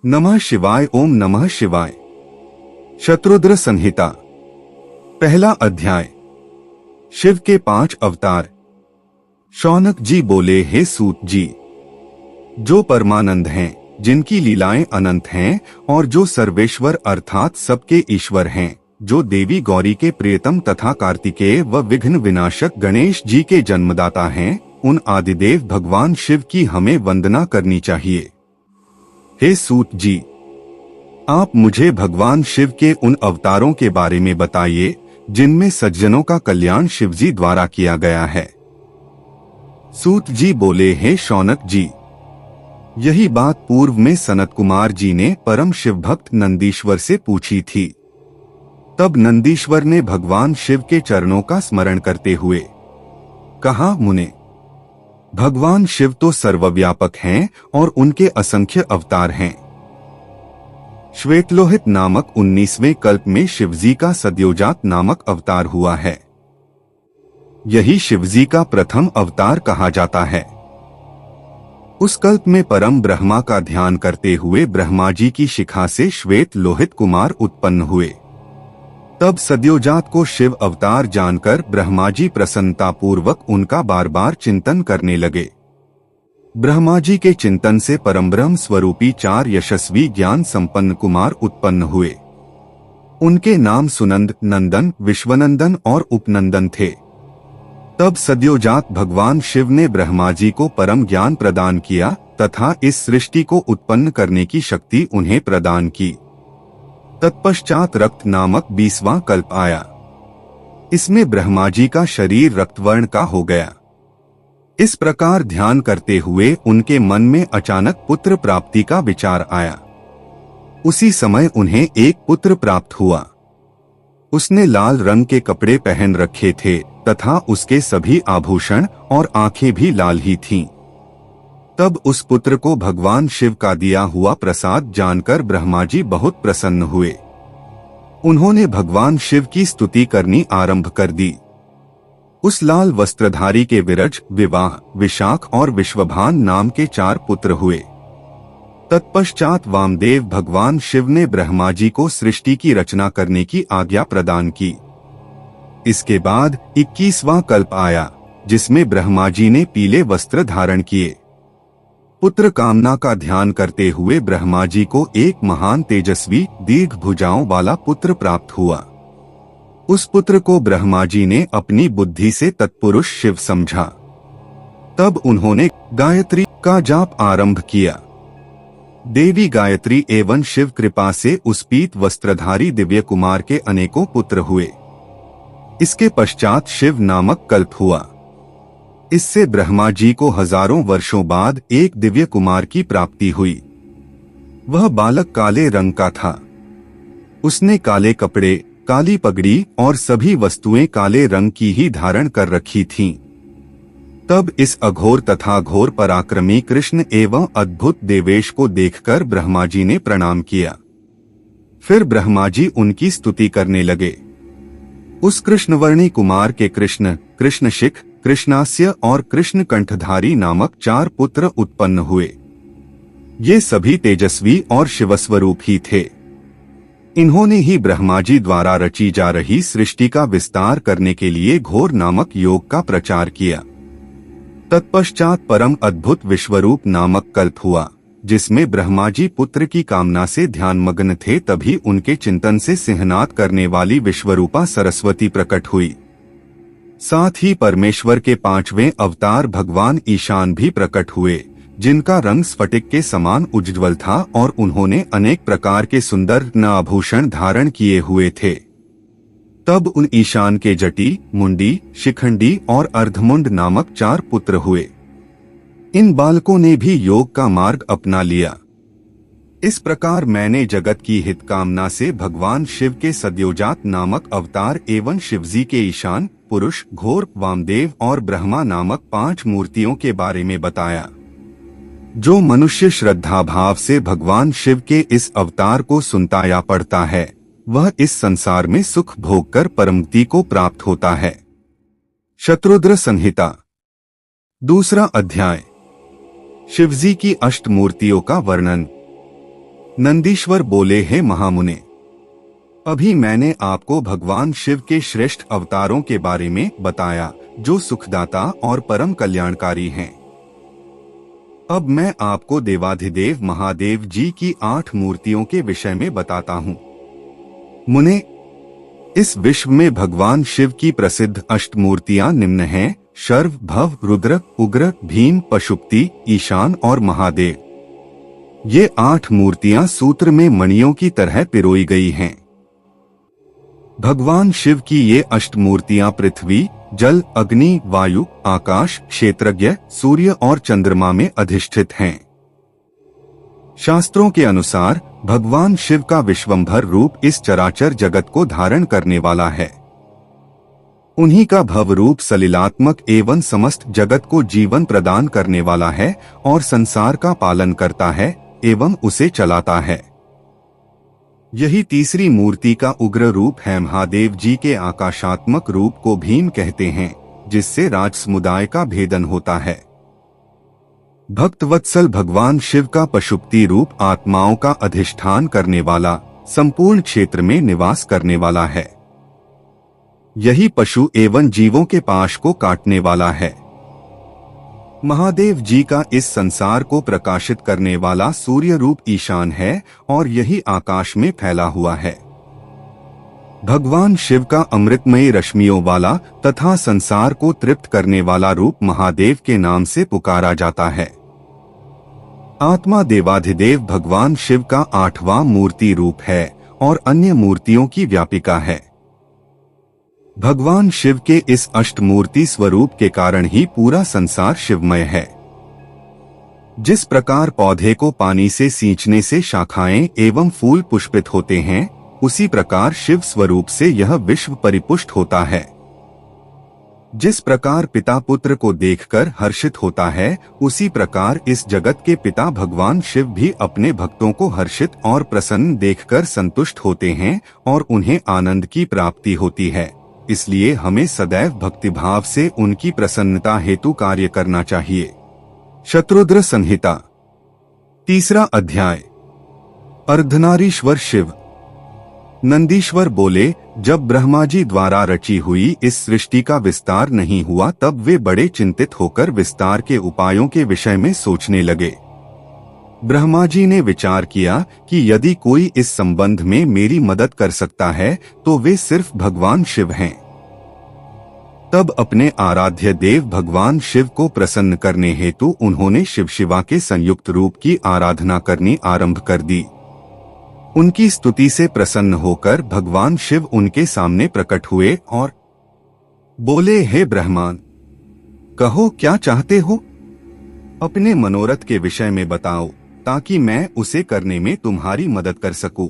नमः शिवाय। ओम नमः शिवाय। शत्रुद्र संहिता, पहला अध्याय। शिव के 5 अवतार। शौनक जी बोले, हे सूत जी, जो परमानंद हैं, जिनकी लीलाएं अनंत हैं और जो सर्वेश्वर अर्थात सबके ईश्वर हैं, जो देवी गौरी के प्रियतम तथा कार्तिकेय व विघ्न विनाशक गणेश जी के जन्मदाता हैं, उन आदिदेव भगवान शिव की हमें वंदना करनी चाहिए। हे सूत जी, आप मुझे भगवान शिव के उन अवतारों के बारे में बताइए जिनमें सज्जनों का कल्याण शिवजी द्वारा किया गया है। सूत जी बोले, हे शौनक जी, यही बात पूर्व में सनत कुमार जी ने परम शिव भक्त नंदीश्वर से पूछी थी। तब नंदीश्वर ने भगवान शिव के चरणों का स्मरण करते हुए कहा, मुने, भगवान शिव तो सर्वव्यापक हैं और उनके असंख्य अवतार हैं। श्वेतलोहित नामक 19वें कल्प में शिवजी का सद्योजात नामक अवतार हुआ है। यही शिवजी का प्रथम अवतार कहा जाता है। उस कल्प में परम ब्रह्मा का ध्यान करते हुए ब्रह्मा जी की शिखा से श्वेत लोहित कुमार उत्पन्न हुए। तब सद्योजात को शिव अवतार जानकर ब्रह्मा जी प्रसन्नतापूर्वक उनका बार बार चिंतन करने लगे। ब्रह्मा जी के चिंतन से परमब्रह्म स्वरूपी 4 यशस्वी ज्ञान संपन्न कुमार उत्पन्न हुए। उनके नाम सुनंद, नंदन, विश्वनंदन और उपनंदन थे। तब सद्योजात भगवान शिव ने ब्रह्मा जी को परम ज्ञान प्रदान किया तथा इस सृष्टि को उत्पन्न करने की शक्ति उन्हें प्रदान की। तत्पश्चात रक्त नामक 20वां कल्प आया। इसमें ब्रह्मा जी का शरीर रक्तवर्ण का हो गया। इस प्रकार ध्यान करते हुए उनके मन में अचानक पुत्र प्राप्ति का विचार आया। उसी समय उन्हें एक पुत्र प्राप्त हुआ। उसने लाल रंग के कपड़े पहन रखे थे तथा उसके सभी आभूषण और आंखें भी लाल ही थीं। तब उस पुत्र को भगवान शिव का दिया हुआ प्रसाद जानकर ब्रह्मा जी बहुत प्रसन्न हुए। उन्होंने भगवान शिव की स्तुति करनी आरंभ कर दी। उस लाल वस्त्रधारी के विरज, विवाह, विशाख और विश्वभान नाम के 4 पुत्र हुए। तत्पश्चात वामदेव भगवान शिव ने ब्रह्मा जी को सृष्टि की रचना करने की आज्ञा प्रदान की। इसके बाद 21वां कल्प आया, जिसमें ब्रह्मा जी ने पीले वस्त्र धारण किए। पुत्र कामना का ध्यान करते हुए ब्रह्मा जी को एक महान तेजस्वी दीर्घ भुजाओं वाला पुत्र प्राप्त हुआ। उस पुत्र को ब्रह्मा जी ने अपनी बुद्धि से तत्पुरुष शिव समझा। तब उन्होंने गायत्री का जाप आरंभ किया। देवी गायत्री एवं शिव कृपा से उस पीत वस्त्रधारी दिव्य कुमार के अनेकों पुत्र हुए। इसके पश्चात शिव नामक कल्प हुआ। इससे ब्रह्मा जी को हजारों वर्षों बाद एक दिव्य कुमार की प्राप्ति हुई। वह बालक काले रंग का था। उसने काले कपड़े, काली पगड़ी और सभी वस्तुएं काले रंग की ही धारण कर रखी थीं। तब इस अघोर तथा घोर पराक्रमी कृष्ण एवं अद्भुत देवेश को देखकर ब्रह्मा जी ने प्रणाम किया। फिर ब्रह्मा जी उनकी स्तुति करने लगे। उस कृष्णवर्णी कुमार के कृष्ण, कृष्णशिख, कृष्णास्य और कृष्ण कंठधारी नामक 4 पुत्र उत्पन्न हुए। ये सभी तेजस्वी और शिवस्वरूप ही थे। इन्होंने ही ब्रह्मा जी द्वारा रची जा रही सृष्टि का विस्तार करने के लिए घोर नामक योग का प्रचार किया। तत्पश्चात परम अद्भुत विश्वरूप नामक कल्प हुआ, जिसमें ब्रह्मा जी पुत्र की कामना से ध्यानमग्न थे। तभी उनके चिंतन से सिंहनाद करने वाली विश्वरूपा सरस्वती प्रकट हुई। साथ ही परमेश्वर के 5वें अवतार भगवान ईशान भी प्रकट हुए, जिनका रंग स्फटिक के समान उज्ज्वल था और उन्होंने अनेक प्रकार के सुंदर आभूषण धारण किए हुए थे। तब उन ईशान के जटी, मुंडी, शिखंडी और अर्धमुंड नामक 4 पुत्र हुए। इन बालकों ने भी योग का मार्ग अपना लिया। इस प्रकार मैंने जगत की हित कामना से भगवान शिव के सद्योजात नामक अवतार एवं शिवजी के ईशान, पुरुष, घोर, वामदेव और ब्रह्मा नामक 5 मूर्तियों के बारे में बताया। जो मनुष्य श्रद्धा भाव से भगवान शिव के इस अवतार को सुनता या पढ़ता है, वह इस संसार में सुख भोग कर परमगति को प्राप्त होता है। शत्रुद्र संहिता, दूसरा अध्याय। शिवजी की अष्टमूर्तियों का वर्णन। नंदीश्वर बोले, हे महामुने, अभी मैंने आपको भगवान शिव के श्रेष्ठ अवतारों के बारे में बताया जो सुखदाता और परम कल्याणकारी हैं। अब मैं आपको देवाधिदेव महादेव जी की 8 मूर्तियों के विषय में बताता हूँ। मुने, इस विश्व में भगवान शिव की प्रसिद्ध अष्टमूर्तियां निम्न हैं: शर्व, भव, रुद्र, उग्र, भीम, पशुपति, ईशान और महादेव। ये 8 मूर्तियां सूत्र में मणियों की तरह पिरोई गई हैं। भगवान शिव की ये अष्टमूर्तियां पृथ्वी, जल, अग्नि, वायु, आकाश, क्षेत्रज्ञ, सूर्य और चंद्रमा में अधिष्ठित हैं। शास्त्रों के अनुसार भगवान शिव का विश्वंभर रूप इस चराचर जगत को धारण करने वाला है। उन्हीं का भव रूप सलिलात्मक एवं समस्त जगत को जीवन प्रदान करने वाला है और संसार का पालन करता है एवं उसे चलाता है। यही तीसरी मूर्ति का उग्र रूप है। महादेव जी के आकाशात्मक रूप को भीम कहते हैं, जिससे राज समुदाय का भेदन होता है। भक्तवत्सल भगवान शिव का पशुपति रूप आत्माओं का अधिष्ठान करने वाला, संपूर्ण क्षेत्र में निवास करने वाला है। यही पशु एवं जीवों के पाश को काटने वाला है। महादेव जी का इस संसार को प्रकाशित करने वाला सूर्य रूप ईशान है और यही आकाश में फैला हुआ है। भगवान शिव का अमृतमयी रश्मियों वाला तथा संसार को तृप्त करने वाला रूप महादेव के नाम से पुकारा जाता है। आत्मा देवाधिदेव भगवान शिव का 8वां मूर्ति रूप है और अन्य मूर्तियों की व्यापिका है। भगवान शिव के इस अष्टमूर्ति स्वरूप के कारण ही पूरा संसार शिवमय है। जिस प्रकार पौधे को पानी से सींचने से शाखाएं एवं फूल पुष्पित होते हैं, उसी प्रकार शिव स्वरूप से यह विश्व परिपुष्ट होता है। जिस प्रकार पिता पुत्र को देखकर हर्षित होता है, उसी प्रकार इस जगत के पिता भगवान शिव भी अपने भक्तों को हर्षित और प्रसन्न देखकर संतुष्ट होते हैं और उन्हें आनंद की प्राप्ति होती है। इसलिए हमें सदैव भक्तिभाव से उनकी प्रसन्नता हेतु कार्य करना चाहिए। शत्रुद्र संहिता 3रा अध्याय। अर्धनारीश्वर शिव। नंदीश्वर बोले, जब ब्रह्मा जी द्वारा रची हुई इस सृष्टि का विस्तार नहीं हुआ, तब वे बड़े चिंतित होकर विस्तार के उपायों के विषय में सोचने लगे। ब्रह्मा जी ने विचार किया कि यदि कोई इस संबंध में मेरी मदद कर सकता है तो वे सिर्फ भगवान शिव हैं। तब अपने आराध्य देव भगवान शिव को प्रसन्न करने हेतु उन्होंने शिव शिवा के संयुक्त रूप की आराधना करनी आरंभ कर दी। उनकी स्तुति से प्रसन्न होकर भगवान शिव उनके सामने प्रकट हुए और बोले, हे ब्रह्मान, कहो क्या चाहते हो? अपने मनोरथ के विषय में बताओ ताकि मैं उसे करने में तुम्हारी मदद कर सकूं।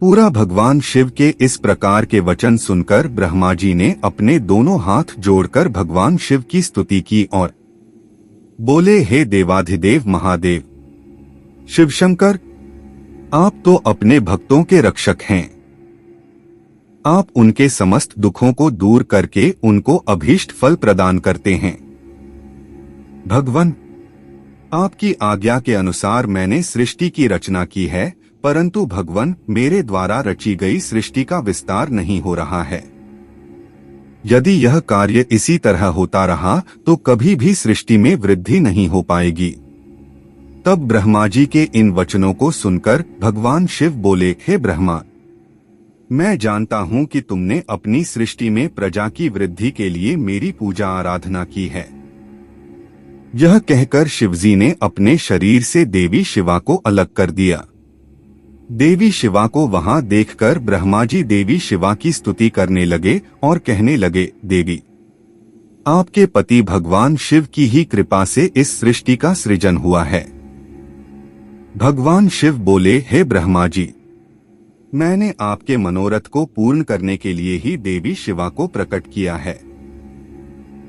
पूरा भगवान शिव के इस प्रकार के वचन सुनकर ब्रह्मा जी ने अपने दोनों हाथ जोड़कर भगवान शिव की स्तुति की और बोले, हे देवाधिदेव महादेव, शिवशंकर, आप तो अपने भक्तों के रक्षक हैं। आप उनके समस्त दुखों को दूर करके उनको अभीष्ट फल प्रदान करते हैं। भगवान, आपकी आज्ञा के अनुसार मैंने सृष्टि की रचना की है, परंतु भगवान, मेरे द्वारा रची गई सृष्टि का विस्तार नहीं हो रहा है। यदि यह कार्य इसी तरह होता रहा तो कभी भी सृष्टि में वृद्धि नहीं हो पाएगी। तब ब्रह्मा जी के इन वचनों को सुनकर भगवान शिव बोले, हे ब्रह्मा, मैं जानता हूं कि तुमने अपनी सृष्टि में प्रजा की वृद्धि के लिए मेरी पूजा आराधना की है। यह कहकर शिवजी ने अपने शरीर से देवी शिवा को अलग कर दिया। देवी शिवा को वहां देखकर ब्रह्मा जी देवी शिवा की स्तुति करने लगे और कहने लगे, देवी, आपके पति भगवान शिव की ही कृपा से इस सृष्टि का सृजन हुआ है। भगवान शिव बोले, हे ब्रह्मा जी, मैंने आपके मनोरथ को पूर्ण करने के लिए ही देवी शिवा को प्रकट किया है।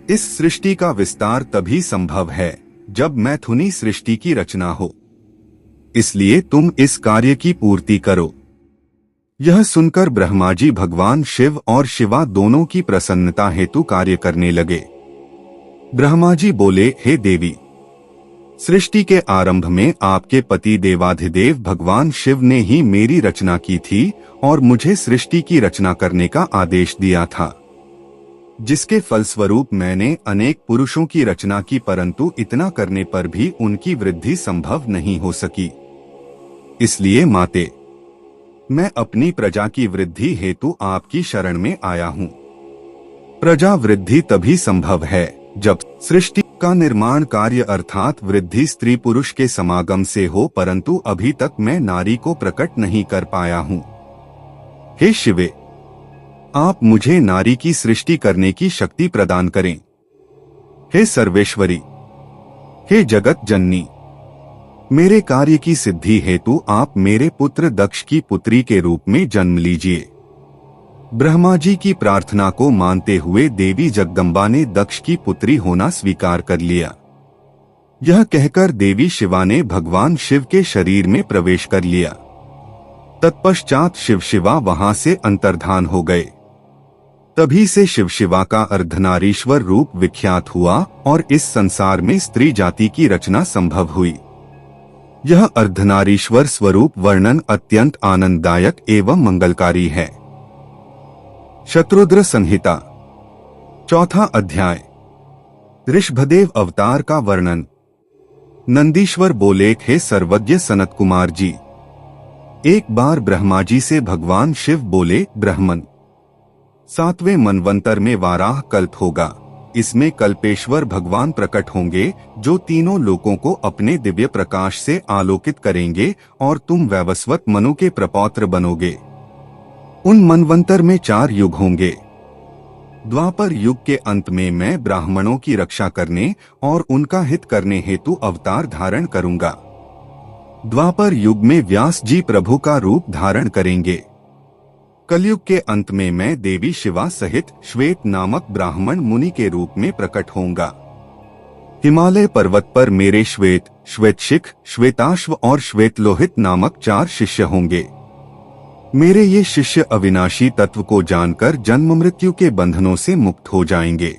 इस सृष्टि का विस्तार तभी संभव है जब मैथुनी सृष्टि की रचना हो, इसलिए तुम इस कार्य की पूर्ति करो। यह सुनकर ब्रह्मा जी भगवान शिव और शिवा दोनों की प्रसन्नता हेतु कार्य करने लगे। ब्रह्मा जी बोले, हे देवी, सृष्टि के आरंभ में आपके पति देवाधिदेव भगवान शिव ने ही मेरी रचना की थी और मुझे सृष्टि की रचना करने का आदेश दिया था, जिसके फलस्वरूप मैंने अनेक पुरुषों की रचना की, परंतु इतना करने पर भी उनकी वृद्धि संभव नहीं हो सकी। इसलिए माते, मैं अपनी प्रजा की वृद्धि हेतु आपकी शरण में आया हूँ। प्रजा वृद्धि तभी संभव है जब सृष्टि का निर्माण कार्य अर्थात वृद्धि स्त्री पुरुष के समागम से हो, परंतु अभी तक मैं नारी को प्रकट नहीं कर पाया हूँ। हे शिवे, आप मुझे नारी की सृष्टि करने की शक्ति प्रदान करें। हे सर्वेश्वरी, हे जगत जननी, मेरे कार्य की सिद्धि हेतु आप मेरे पुत्र दक्ष की पुत्री के रूप में जन्म लीजिए। ब्रह्मा जी की प्रार्थना को मानते हुए देवी जगदम्बा ने दक्ष की पुत्री होना स्वीकार कर लिया। यह कहकर देवी शिवा ने भगवान शिव के शरीर में प्रवेश कर लिया। तत्पश्चात शिव शिवा वहां से अंतर्धान हो गए। तभी से शिव शिवा का अर्धनारीश्वर रूप विख्यात हुआ और इस संसार में स्त्री जाति की रचना संभव हुई। यह अर्धनारीश्वर स्वरूप वर्णन अत्यंत आनंददायक एवं मंगलकारी है। शत्रुद्र संहिता, चौथा अध्याय। ऋषभदेव अवतार का वर्णन। नंदीश्वर बोले, हे सर्वज्ञ सनत कुमार जी, एक बार ब्रह्मा जी से भगवान शिव बोले, ब्राह्मण, 7वें मनवंतर में वाराह कल्प होगा। इसमें कल्पेश्वर भगवान प्रकट होंगे जो तीनों लोकों को अपने दिव्य प्रकाश से आलोकित करेंगे और तुम वैवस्वत मनु के प्रपौत्र बनोगे। उन मनवंतर में 4 युग होंगे। द्वापर युग के अंत में मैं ब्राह्मणों की रक्षा करने और उनका हित करने हेतु अवतार धारण करूंगा। द्वापर युग में व्यास जी प्रभु का रूप धारण करेंगे। कलयुग के अंत में मैं देवी शिवा सहित श्वेत नामक ब्राह्मण मुनि के रूप में प्रकट होऊंगा। हिमालय पर्वत पर मेरे श्वेत, श्वेतशिख, श्वेताश्व और श्वेतलोहित नामक 4 शिष्य होंगे। मेरे ये शिष्य अविनाशी तत्व को जानकर जन्म मृत्यु के बंधनों से मुक्त हो जाएंगे।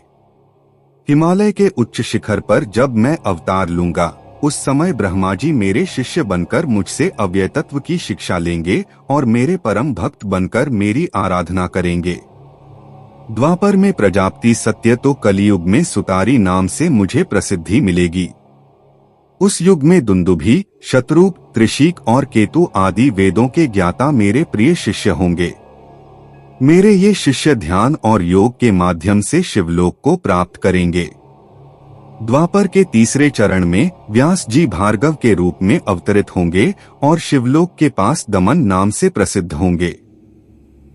हिमालय के उच्च शिखर पर जब मैं अवतार लूंगा, उस समय ब्रह्मा जी मेरे शिष्य बनकर मुझसे अव्यय तत्व की शिक्षा लेंगे और मेरे परम भक्त बनकर मेरी आराधना करेंगे। द्वापर में प्रजापति सत्य तो कलियुग में सुतारी नाम से मुझे प्रसिद्धि मिलेगी। उस युग में दुंदुभी, शत्रुप, त्रिशीक और केतु आदि वेदों के ज्ञाता मेरे प्रिय शिष्य होंगे। मेरे ये शिष्य ध्यान और योग के माध्यम से शिवलोक को प्राप्त करेंगे। द्वापर के तीसरे चरण में व्यास जी भार्गव के रूप में अवतरित होंगे और शिवलोक के पास दमन नाम से प्रसिद्ध होंगे।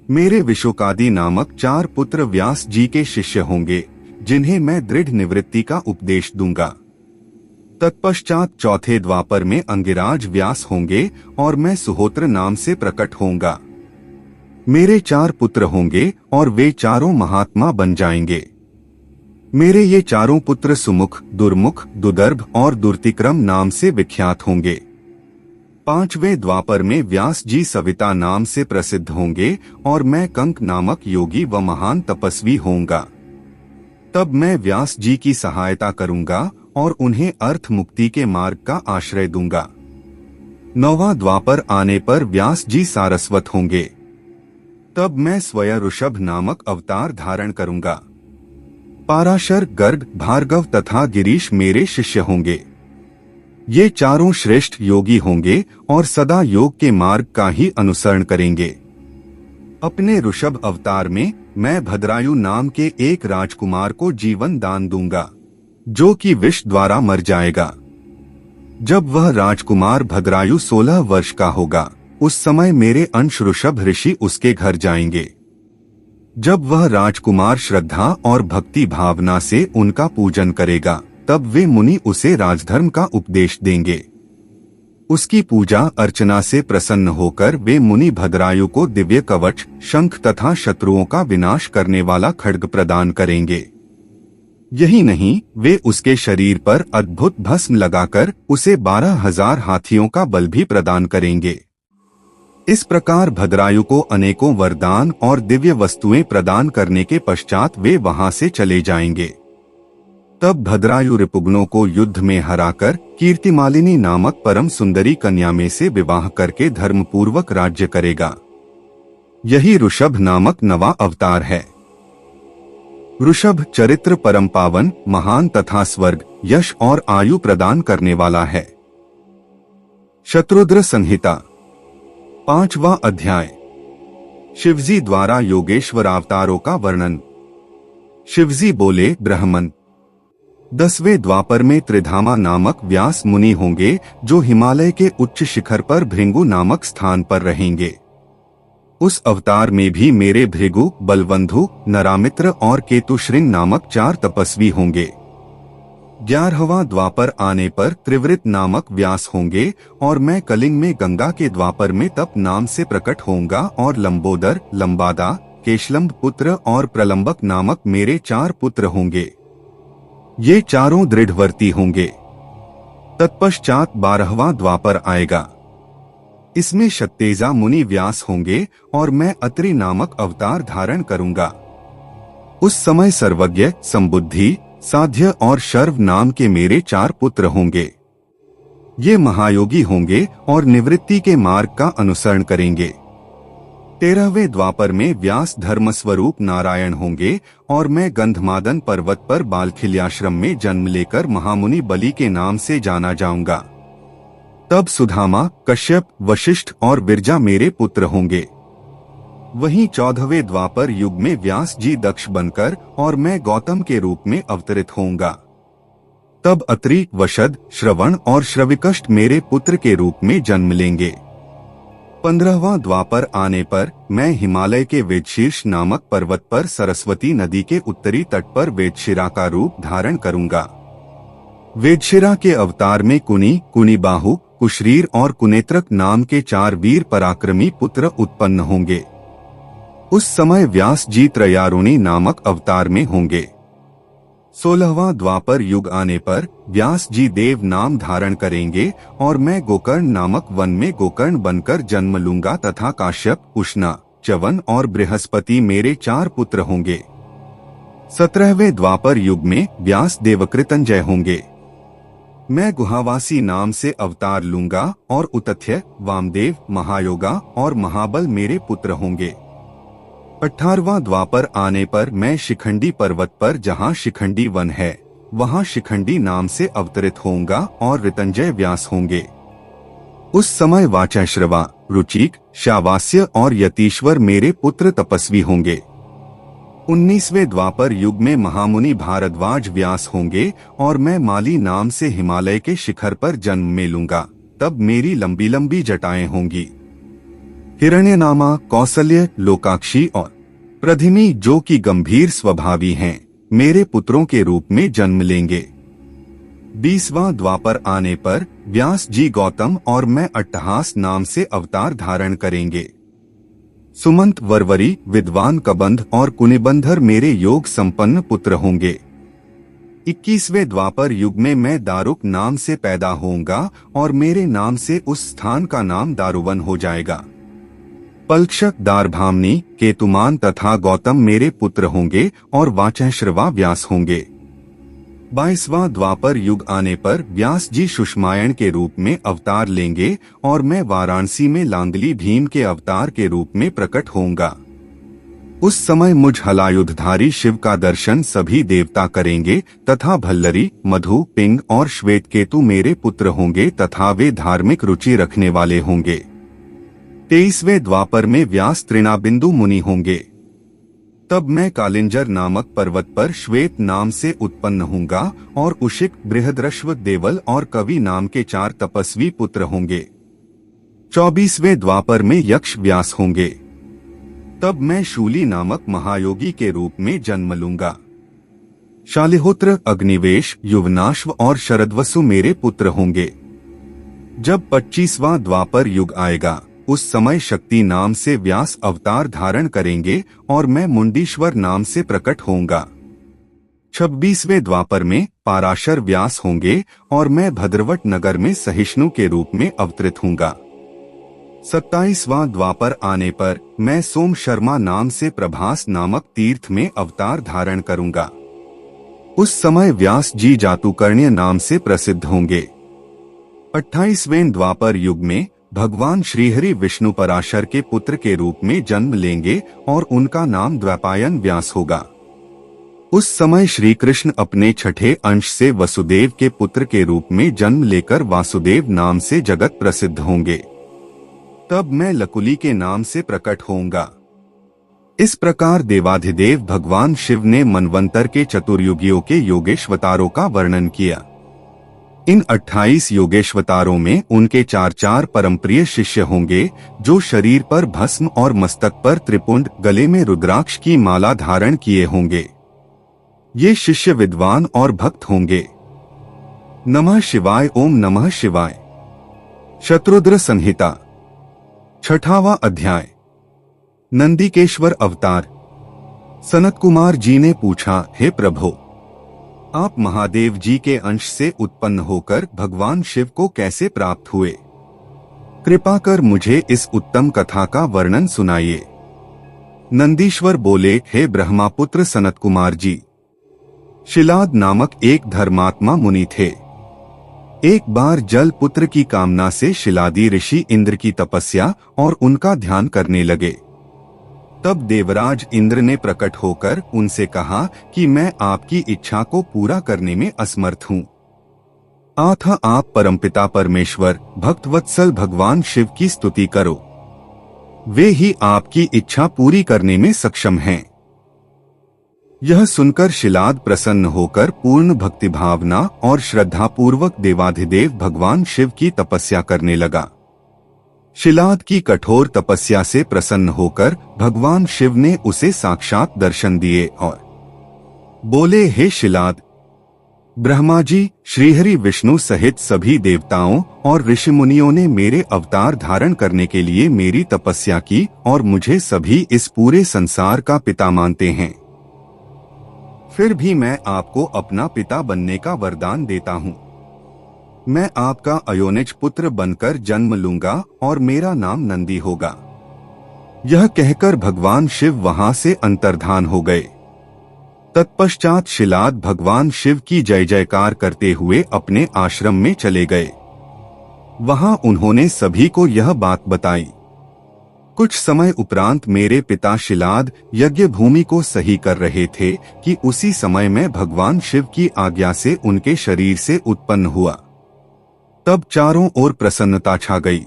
मेरे विशोकादि नामक 4 पुत्र व्यास जी के शिष्य होंगे, जिन्हें मैं दृढ़ निवृत्ति का उपदेश दूंगा। तत्पश्चात चौथे द्वापर में अंगिराज व्यास होंगे और मैं सुहोत्र नाम से प्रकट होऊंगा। मेरे 4 पुत्र होंगे और वे चारों महात्मा बन जाएंगे। मेरे ये चारों पुत्र सुमुख, दुर्मुख, दुदर्भ और दुर्तिक्रम नाम से विख्यात होंगे। 5वें द्वापर में व्यास जी सविता नाम से प्रसिद्ध होंगे और मैं कंक नामक योगी व महान तपस्वी होऊंगा। तब मैं व्यास जी की सहायता करूंगा और उन्हें अर्थ मुक्ति के मार्ग का आश्रय दूंगा। 9वां द्वापर आने पर व्यास जी सारस्वत होंगे। तब मैं स्वयं ऋषभ नामक अवतार धारण करूंगा। पाराशर, गर्ग, भार्गव तथा गिरीश मेरे शिष्य होंगे। ये चारों श्रेष्ठ योगी होंगे और सदा योग के मार्ग का ही अनुसरण करेंगे। अपने ऋषभ अवतार में मैं भद्रायु नाम के एक राजकुमार को जीवन दान दूंगा, जो कि विष द्वारा मर जाएगा। जब वह राजकुमार भद्रायु 16 वर्ष का होगा, उस समय मेरे अंश ऋषभ ऋषि उसके घर जाएंगे। जब वह राजकुमार श्रद्धा और भक्ति भावना से उनका पूजन करेगा, तब वे मुनि उसे राजधर्म का उपदेश देंगे। उसकी पूजा अर्चना से प्रसन्न होकर वे मुनि भद्रायु को दिव्य कवच, शंख तथा शत्रुओं का विनाश करने वाला खड्ग प्रदान करेंगे। यही नहीं, वे उसके शरीर पर अद्भुत भस्म लगाकर उसे 12,000 हाथियों का बल भी प्रदान करेंगे। इस प्रकार भद्रायु को अनेकों वरदान और दिव्य वस्तुएं प्रदान करने के पश्चात वे वहां से चले जाएंगे। तब भद्रायु रिपुगनों को युद्ध में हराकर कीर्तिमालिनी नामक परम सुंदरी कन्या में से विवाह करके धर्मपूर्वक राज्य करेगा। यही ऋषभ नामक नवा अवतार है। ऋषभ चरित्र परम पावन, महान तथा स्वर्ग, यश और आयु प्रदान करने वाला है। शत्रुद्र संहिता 5वां अध्याय। शिवजी द्वारा योगेश्वर अवतारों का वर्णन। शिवजी बोले, ब्राह्मण, 10वें द्वापर में त्रिधामा नामक व्यास मुनि होंगे जो हिमालय के उच्च शिखर पर भृंगु नामक स्थान पर रहेंगे। उस अवतार में भी मेरे भृगु, बलवंधु, नरामित्र और केतुश्रिंग नामक 4 तपस्वी होंगे। 11वां द्वापर आने पर त्रिवृत नामक व्यास होंगे और मैं कलिंग में गंगा के द्वापर में तप नाम से प्रकट होऊंगा और लंबोदर, लंबादा, केशलंब पुत्र और प्रलंबक नामक मेरे 4 पुत्र होंगे। ये चारों दृढ़वर्ती होंगे। तत्पश्चात 12वां द्वापर आएगा। इसमें शक्तेजा मुनि व्यास होंगे और मैं अत्रि नामक अवतार धारण करूंगा। उस समय सर्वज्ञ, संबुद्धि, साध्य और शर्व नाम के मेरे 4 पुत्र होंगे। ये महायोगी होंगे और निवृत्ति के मार्ग का अनुसरण करेंगे। 13वें द्वापर में व्यास धर्मस्वरूप नारायण होंगे और मैं गंधमादन पर्वत पर बालखिल्याश्रम में जन्म लेकर महामुनि बलि के नाम से जाना जाऊंगा। तब सुधामा, कश्यप, वशिष्ठ और विरजा मेरे पुत्र होंगे। वहीं 14वें द्वापर युग में व्यास जी दक्ष बनकर और मैं गौतम के रूप में अवतरित होऊंगा। तब अत्रि, वशद, श्रवण और श्रविकष्ट मेरे पुत्र के रूप में जन्म लेंगे। 15वां द्वापर आने पर मैं हिमालय के वेदशीर्ष नामक पर्वत पर सरस्वती नदी के उत्तरी तट पर वेदशिरा का रूप धारण करूंगा। वेदशिरा के अवतार में कुनी, कुनीबाहु, कुशरीर और कुनेत्रक नाम के 4 वीर पराक्रमी पुत्र उत्पन्न होंगे। उस समय व्यास जी त्रयारुणी नामक अवतार में होंगे। 16वां द्वापर युग आने पर व्यास जी देव नाम धारण करेंगे और मैं गोकर्ण नामक वन में गोकर्ण बनकर जन्म लूंगा तथा काश्यप, उष्णा, च्यवन और बृहस्पति मेरे 4 पुत्र होंगे। 17वें द्वापर युग में व्यास देवकृतंजय होंगे। मैं गुहावासी नाम से अवतार लूंगा और उतथ्य, वामदेव, महायोगा और महाबल मेरे पुत्र होंगे। 18वां द्वापर आने पर मैं शिखंडी पर्वत पर जहाँ शिखंडी वन है वहाँ शिखंडी नाम से अवतरित होऊंगा और ऋतंजय व्यास होंगे। उस समय वाचश्रवा, रुचिक, शावास्य और यतीश्वर मेरे पुत्र तपस्वी होंगे। 19वें द्वापर युग में महामुनि भारद्वाज व्यास होंगे और मैं माली नाम से हिमालय के शिखर पर जन्म में लूंगा। तब मेरी लंबी लंबी जटाएं होंगी। हिरण्यनामा, कौसल्य, लोकाक्षी और प्रधिमी जो कि गंभीर स्वभावी हैं, मेरे पुत्रों के रूप में जन्म लेंगे। 20वां द्वापर आने पर व्यास जी गौतम और मैं अट्टहास नाम से अवतार धारण करेंगे। सुमंत, वरवरी, विद्वान कबंध और कुनिबंधर मेरे योग संपन्न पुत्र होंगे। 21वें द्वापर युग में मैं दारुक नाम से पैदा होऊंगा और मेरे नाम से उस स्थान का नाम दारुवन हो जाएगा। पल्क्षक, दारभामनी, केतुमान तथा गौतम मेरे पुत्र होंगे और वाचश्रवा व्यास होंगे। 22वां द्वापर युग आने पर व्यास जी सुषमायण के रूप में अवतार लेंगे और मैं वाराणसी में लांगली भीम के अवतार के रूप में प्रकट होऊंगा। उस समय मुझ हलायुधधारी शिव का दर्शन सभी देवता करेंगे तथा भल्लरी, मधु, पिंग और श्वेतकेतु मेरे पुत्र होंगे तथा वे धार्मिक रुचि रखने वाले होंगे। 23वें द्वापर में व्यास तृणाबिंदु मुनि होंगे। तब मैं कालिंजर नामक पर्वत पर श्वेत नाम से उत्पन्न होऊंगा और उशिक, बृहद्रश्व, देवल और कवि नाम के 4 तपस्वी पुत्र होंगे। 24वें द्वापर में यक्ष व्यास होंगे। तब मैं शूली नामक महायोगी के रूप में जन्म लूंगा। शालिहोत्र, अग्निवेश, युवनाश्व और शरदवसु मेरे पुत्र होंगे। जब 25वां द्वापर युग आएगा उस समय शक्ति नाम से व्यास अवतार धारण करेंगे और मैं मुंडीश्वर नाम से प्रकट होऊंगा। 26वें द्वापर में पाराशर व्यास होंगे और मैं भद्रवट नगर में सहिष्णु के रूप में अवतरित होऊंगा। 27वां द्वापर आने पर मैं सोम शर्मा नाम से प्रभास नामक तीर्थ में अवतार धारण करूंगा। उस समय व्यास जी जातुकर्ण्य नाम से प्रसिद्ध होंगे। 28वें द्वापर युग में भगवान श्रीहरि विष्णु पराशर के पुत्र के रूप में जन्म लेंगे और उनका नाम द्वैपायन व्यास होगा। उस समय श्री कृष्ण अपने छठे अंश से वसुदेव के पुत्र के रूप में जन्म लेकर वासुदेव नाम से जगत प्रसिद्ध होंगे। तब मैं लकुली के नाम से प्रकट होऊंगा। इस प्रकार देवाधिदेव भगवान शिव ने मनवंतर के चतुर्युगियों के योगेश्वतारों का वर्णन किया। इन 28 योगेश्वतारों में उनके 4 परमप्रिय शिष्य होंगे, जो शरीर पर भस्म और मस्तक पर त्रिपुंड, गले में रुद्राक्ष की माला धारण किए होंगे। ये शिष्य विद्वान और भक्त होंगे। नमः शिवाय। ओम नमः शिवाय। शत्रुद्र संहिता 6वां अध्याय। नंदिकेश्वर अवतार। सनत कुमार जी ने पूछा, हे प्रभु, आप महादेव जी के अंश से उत्पन्न होकर भगवान शिव को कैसे प्राप्त हुए? कृपा कर मुझे इस उत्तम कथा का वर्णन सुनाइए। नंदीश्वर बोले, हे ब्रह्मापुत्र सनत कुमार जी, शिलाद नामक एक धर्मात्मा मुनि थे। एक बार जल पुत्र की कामना से शिलादी ऋषि इंद्र की तपस्या और उनका ध्यान करने लगे। तब देवराज इंद्र ने प्रकट होकर उनसे कहा कि मैं आपकी इच्छा को पूरा करने में असमर्थ हूँ। अतः आप परमपिता परमेश्वर भक्तवत्सल भगवान शिव की स्तुति करो, वे ही आपकी इच्छा पूरी करने में सक्षम हैं। यह सुनकर शिलाद प्रसन्न होकर पूर्ण भक्ति भावना और श्रद्धा पूर्वक देवाधिदेव भगवान शिव की तपस्या करने लगा। शिलाद की कठोर तपस्या से प्रसन्न होकर भगवान शिव ने उसे साक्षात दर्शन दिए और बोले, हे शिलाद, ब्रह्मा जी, श्रीहरि विष्णु सहित सभी देवताओं और ऋषि मुनियों ने मेरे अवतार धारण करने के लिए मेरी तपस्या की और मुझे सभी इस पूरे संसार का पिता मानते हैं। फिर भी मैं आपको अपना पिता बनने का वरदान देता हूँ। मैं आपका अयोनिज पुत्र बनकर जन्म लूंगा और मेरा नाम नंदी होगा। यह कहकर भगवान शिव वहां से अंतर्धान हो गए। तत्पश्चात शिलाद भगवान शिव की जय जयकार करते हुए अपने आश्रम में चले गए। वहां उन्होंने सभी को यह बात बताई। कुछ समय उपरांत मेरे पिता शिलाद यज्ञ भूमि को सही कर रहे थे कि उसी समय मैं भगवान शिव की आज्ञा से उनके शरीर से उत्पन्न हुआ। तब चारों ओर प्रसन्नता छा गई।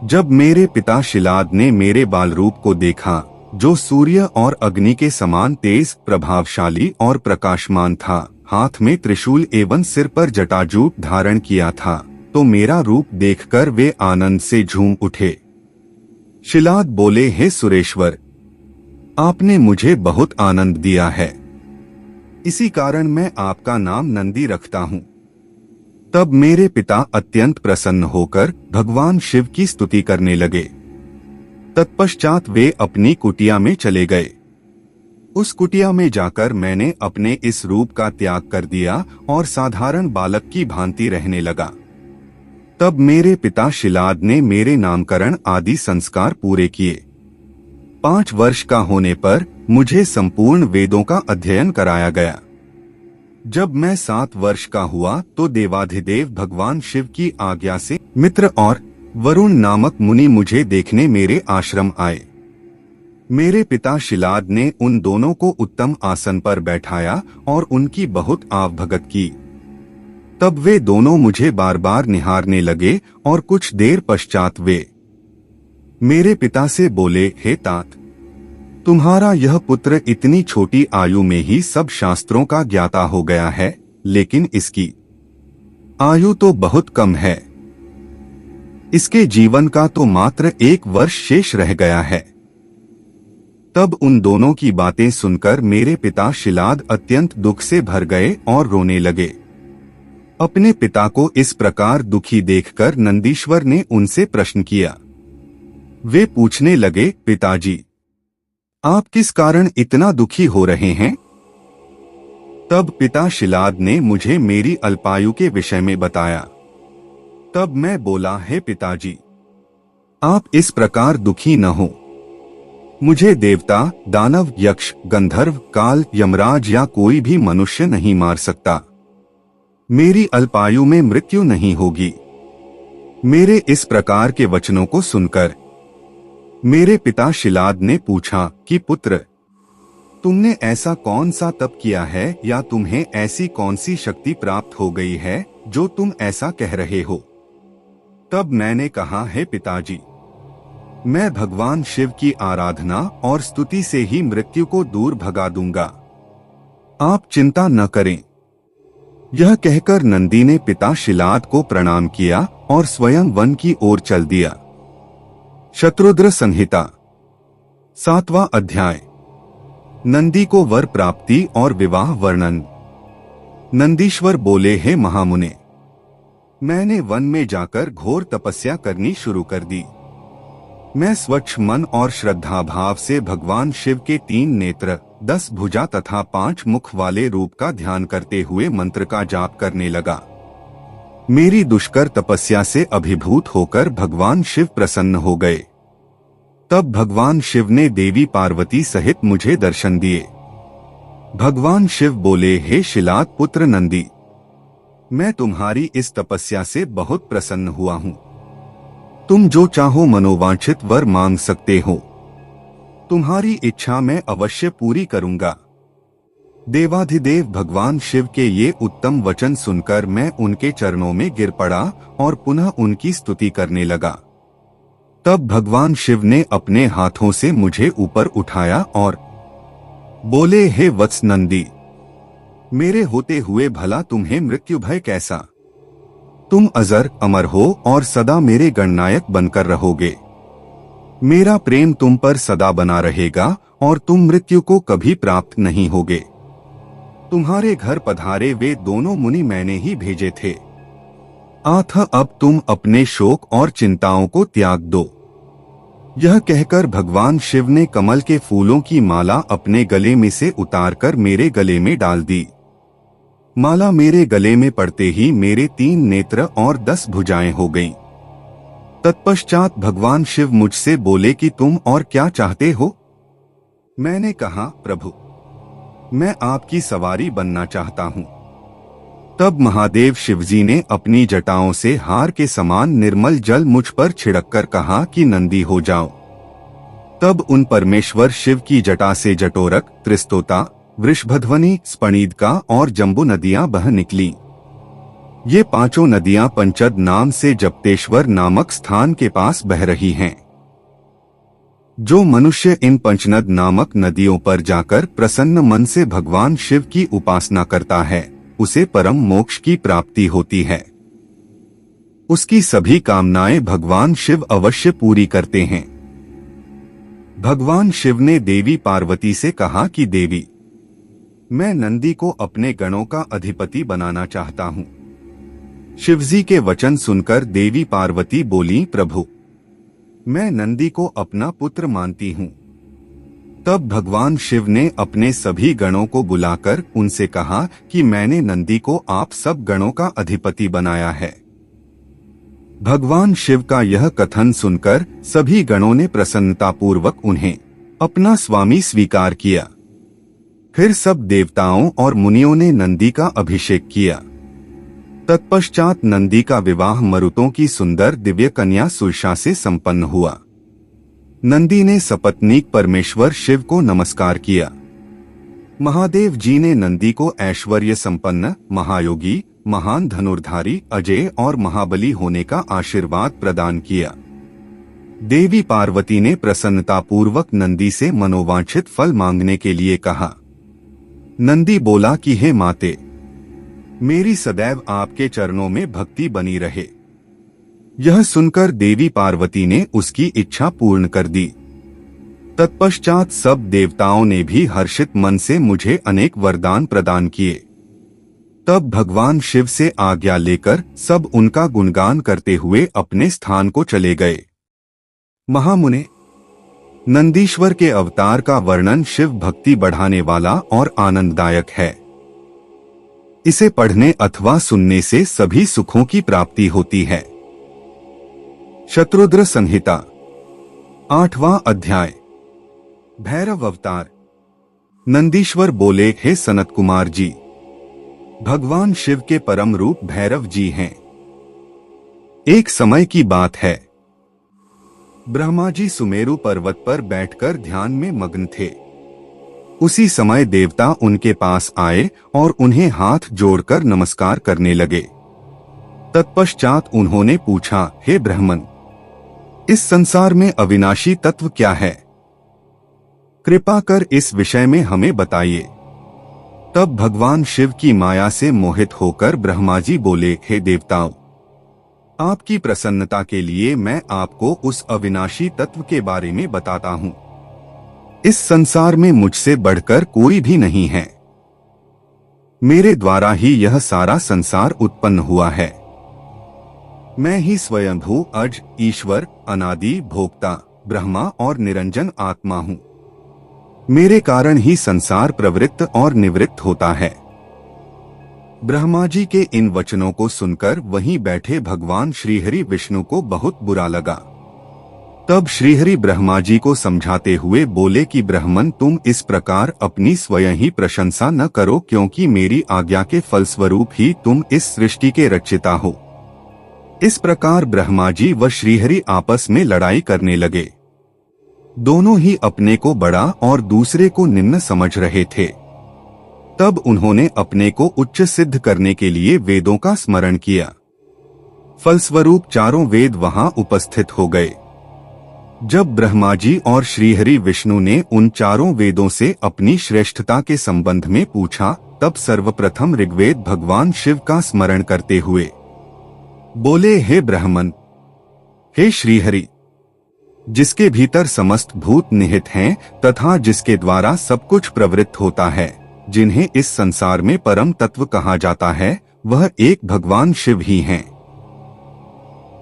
जब मेरे पिता शिलाद ने मेरे बाल रूप को देखा, जो सूर्य और अग्नि के समान तेज, प्रभावशाली और प्रकाशमान था, हाथ में त्रिशूल एवं सिर पर जटाजूट धारण किया था, तो मेरा रूप देखकर वे आनंद से झूम उठे। शिलाद बोले, हे सुरेश्वर, आपने मुझे बहुत आनंद दिया है, इसी कारण मैं आपका नाम नंदी रखता हूँ। तब मेरे पिता अत्यंत प्रसन्न होकर भगवान शिव की स्तुति करने लगे। तत्पश्चात वे अपनी कुटिया में चले गए। उस कुटिया में जाकर मैंने अपने इस रूप का त्याग कर दिया और साधारण बालक की भांति रहने लगा। तब मेरे पिता शिलाद ने मेरे नामकरण आदि संस्कार पूरे किए। 5 वर्ष का होने पर मुझे संपूर्ण वेदों का अध्ययन कराया गया। जब मैं 7 वर्ष का हुआ तो देवाधिदेव भगवान शिव की आज्ञा से मित्र और वरुण नामक मुनि मुझे देखने मेरे आश्रम आए। मेरे पिता शिलाद ने उन दोनों को उत्तम आसन पर बैठाया और उनकी बहुत आवभगत की। तब वे दोनों मुझे बार बार निहारने लगे और कुछ देर पश्चात वे मेरे पिता से बोले, हे तात, तुम्हारा यह पुत्र इतनी छोटी आयु में ही सब शास्त्रों का ज्ञाता हो गया है, लेकिन इसकी आयु तो बहुत कम है। इसके जीवन का तो मात्र 1 वर्ष शेष रह गया है। तब उन दोनों की बातें सुनकर मेरे पिता शिलाद अत्यंत दुख से भर गए और रोने लगे। अपने पिता को इस प्रकार दुखी देखकर नंदीश्वर ने उनसे प्रश्न किया। वे पूछने लगे, पिताजी, आप किस कारण इतना दुखी हो रहे हैं? तब पिता शिलाद ने मुझे मेरी अल्पायु के विषय में बताया। तब मैं बोला, हे पिताजी, आप इस प्रकार दुखी न हो। मुझे देवता, दानव, यक्ष, गंधर्व, काल, यमराज या कोई भी मनुष्य नहीं मार सकता। मेरी अल्पायु में मृत्यु नहीं होगी। मेरे इस प्रकार के वचनों को सुनकर मेरे पिता शिलाद ने पूछा कि पुत्र, तुमने ऐसा कौन सा तप किया है या तुम्हें ऐसी कौन सी शक्ति प्राप्त हो गई है जो तुम ऐसा कह रहे हो? तब मैंने कहा, हे पिताजी, मैं भगवान शिव की आराधना और स्तुति से ही मृत्यु को दूर भगा दूंगा। आप चिंता न करें। यह कहकर नंदी ने पिता शिलाद को प्रणाम किया और स्वयं वन की ओर चल दिया। शत्रुद्र संहिता 7वां अध्याय। नंदी को वर प्राप्ति और विवाह वर्णन। नंदीश्वर बोले, हे महामुने, मैंने वन में जाकर घोर तपस्या करनी शुरू कर दी। मैं स्वच्छ मन और श्रद्धा भाव से भगवान शिव के 3 नेत्र, 10 भुजा तथा 5 मुख वाले रूप का ध्यान करते हुए मंत्र का जाप करने लगा। मेरी दुष्कर तपस्या से अभिभूत होकर भगवान शिव प्रसन्न हो गए। तब भगवान शिव ने देवी पार्वती सहित मुझे दर्शन दिए। भगवान शिव बोले, हे शिलाद पुत्र नंदी, मैं तुम्हारी इस तपस्या से बहुत प्रसन्न हुआ हूँ। तुम जो चाहो मनोवांछित वर मांग सकते हो। तुम्हारी इच्छा मैं अवश्य पूरी करूंगा। देवाधिदेव भगवान शिव के ये उत्तम वचन सुनकर मैं उनके चरणों में गिर पड़ा और पुनः उनकी स्तुति करने लगा। तब भगवान शिव ने अपने हाथों से मुझे ऊपर उठाया और बोले, हे वत्स नंदी, मेरे होते हुए भला तुम्हें मृत्यु भय कैसा? तुम अजर अमर हो और सदा मेरे गणनायक बनकर रहोगे। मेरा प्रेम तुम पर सदा बना रहेगा और तुम मृत्यु को कभी प्राप्त नहीं होगे। तुम्हारे घर पधारे वे दोनों मुनि मैंने ही भेजे थे। अतः अब तुम अपने शोक और चिंताओं को त्याग दो। यह कहकर भगवान शिव ने कमल के फूलों की माला अपने गले में से उतारकर मेरे गले में डाल दी। माला मेरे गले में पड़ते ही मेरे 3 नेत्र और 10 भुजाएं हो गईं। तत्पश्चात भगवान शिव मुझसे बोले कि तुम और क्या चाहते हो? मैंने कहा, प्रभु, मैं आपकी सवारी बनना चाहता हूँ। तब महादेव शिवजी ने अपनी जटाओं से हार के समान निर्मल जल मुझ पर छिड़ककर कहा कि नंदी हो जाओ। तब उन परमेश्वर शिव की जटा से जटोरक, त्रिस्तोता, वृषभध्वनि, स्पणीदका और जम्बू नदियां बह निकली। ये 5 नदियां पंचद नाम से जप्तेश्वर नामक स्थान के पास बह रही हैं। जो मनुष्य इन पंचनद नामक नदियों पर जाकर प्रसन्न मन से भगवान शिव की उपासना करता है, उसे परम मोक्ष की प्राप्ति होती है। उसकी सभी कामनाएं भगवान शिव अवश्य पूरी करते हैं। भगवान शिव ने देवी पार्वती से कहा कि देवी, मैं नंदी को अपने गणों का अधिपति बनाना चाहता हूँ। शिवजी के वचन सुनकर देवी पार्वती बोली, प्रभु, मैं नंदी को अपना पुत्र मानती हूँ। तब भगवान शिव ने अपने सभी गणों को बुलाकर उनसे कहा कि मैंने नंदी को आप सब गणों का अधिपति बनाया है। भगवान शिव का यह कथन सुनकर सभी गणों ने प्रसन्नतापूर्वक उन्हें अपना स्वामी स्वीकार किया। फिर सब देवताओं और मुनियों ने नंदी का अभिषेक किया। तत्पश्चात नंदी का विवाह मरुतों की सुंदर दिव्य कन्या सुरसा से संपन्न हुआ। नंदी ने सपत्नीक परमेश्वर शिव को नमस्कार किया। महादेव जी ने नंदी को ऐश्वर्य संपन्न, महायोगी, महान धनुर्धारी, अजय और महाबली होने का आशीर्वाद प्रदान किया। देवी पार्वती ने प्रसन्नतापूर्वक नंदी से मनोवांछित फल मांगने के लिए कहा। नंदी बोला कि हे माते, मेरी सदैव आपके चरणों में भक्ति बनी रहे। यह सुनकर देवी पार्वती ने उसकी इच्छा पूर्ण कर दी। तत्पश्चात सब देवताओं ने भी हर्षित मन से मुझे अनेक वरदान प्रदान किए। तब भगवान शिव से आज्ञा लेकर सब उनका गुणगान करते हुए अपने स्थान को चले गए। महामुने, नंदीश्वर के अवतार का वर्णन शिव भक्ति बढ़ाने वाला और आनंददायक है। इसे पढ़ने अथवा सुनने से सभी सुखों की प्राप्ति होती है। शत्रुद्र संहिता 8वां अध्याय। भैरव अवतार। नंदीश्वर बोले, हे सनत कुमार जी, भगवान शिव के परम रूप भैरव जी हैं। एक समय की बात है, ब्रह्मा जी सुमेरु पर्वत पर बैठकर ध्यान में मग्न थे। उसी समय देवता उनके पास आए और उन्हें हाथ जोड़कर नमस्कार करने लगे। तत्पश्चात उन्होंने पूछा, हे ब्राह्मण, इस संसार में अविनाशी तत्व क्या है? कृपा कर इस विषय में हमें बताइए। तब भगवान शिव की माया से मोहित होकर ब्रह्मा जी बोले, हे देवताओं, आपकी प्रसन्नता के लिए मैं आपको उस अविनाशी तत्व के बारे में बताता हूं। इस संसार में मुझसे बढ़कर कोई भी नहीं है। मेरे द्वारा ही यह सारा संसार उत्पन्न हुआ है। मैं ही स्वयंभू अज, ईश्वर, अनादि, भोक्ता, ब्रह्मा और निरंजन आत्मा हूं। मेरे कारण ही संसार प्रवृत्त और निवृत्त होता है। ब्रह्मा जी के इन वचनों को सुनकर वहीं बैठे भगवान श्रीहरि विष्णु को बहुत बुरा लगा। तब श्रीहरि ब्रह्मा जी को समझाते हुए बोले कि ब्राह्मण, तुम इस प्रकार अपनी स्वयं ही प्रशंसा न करो, क्योंकि मेरी आज्ञा के फलस्वरूप ही तुम इस सृष्टि के रचयिता हो। इस प्रकार ब्रह्मा जी व श्रीहरि आपस में लड़ाई करने लगे। दोनों ही अपने को बड़ा और दूसरे को निम्न समझ रहे थे। तब उन्होंने अपने को उच्च सिद्ध करने के लिए वेदों का स्मरण किया। फलस्वरूप चारों वेद वहां उपस्थित हो गए। जब ब्रह्मा जी और श्रीहरि विष्णु ने उन चारों वेदों से अपनी श्रेष्ठता के संबंध में पूछा, तब सर्वप्रथम ऋग्वेद भगवान शिव का स्मरण करते हुए बोले, हे ब्राह्मण, हे श्रीहरि, जिसके भीतर समस्त भूत निहित हैं तथा जिसके द्वारा सब कुछ प्रवृत्त होता है, जिन्हें इस संसार में परम तत्व कहा जाता है, वह एक भगवान शिव ही हैं।